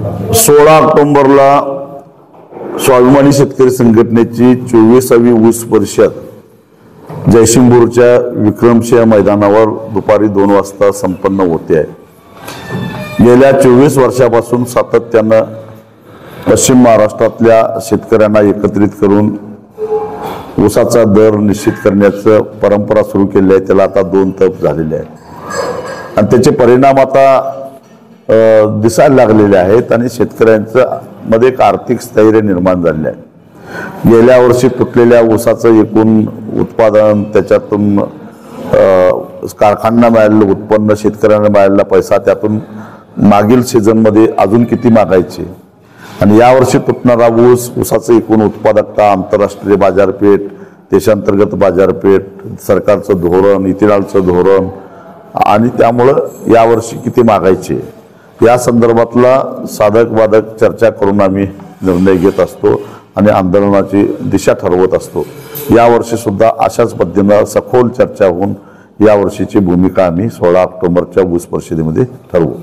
16 ऑक्टोबरला स्वाभिमानी शेतकरी संघटनेची 24वी ऊस परिषद जयसिंगपूरच्या विक्रमसिंह मैदानावर दुपारी 2 वाजता संपन्न होते आहे। गेल्या 24 वर्षापासून सातत्यानं पश्चिम महाराष्ट्रातल्या शेतकऱ्यांना एकत्रित करून ऊसाचा दर निश्चित करण्याचं परंपरा सुरू केली आहे। त्याला आता 2 टप्पे झालेले आहेत आणि त्याचे परिणाम आता दिसायला लागलेले आहेत आणि शेतकऱ्यांच्या मध्ये एक आर्थिक स्थैर्य निर्माण झाले आहे। गेल्या वर्षी तुटलेल्या ऊसाचं एकूण उत्पादन, त्याच्यातून कारखान्यांना मिळालेलं उत्पन्न, शेतकऱ्यांना मिळालेला पैसा, त्यातून मागील सीझनमध्ये अजून किती मागायचे आणि यावर्षी तुटणारा ऊसाचं एकूण उत्पादकता, आंतरराष्ट्रीय बाजारपेठ, देशांतर्गत बाजारपेठ, सरकारचं धोरण, इथेनॉलचं धोरण आणि त्यामुळं यावर्षी किती मागायचे या संदर्भातला साधक बाधक चर्चा करून आम्ही निर्णय घेत असतो आणि आंदोलनाची दिशा ठरवत असतो। यावर्षी सुद्धा अशाच पद्धतीनं सखोल चर्चा होऊन यावर्षीची भूमिका आम्ही 16 ऑक्टोबरच्या ऊस परिषदेमध्ये ठरवू।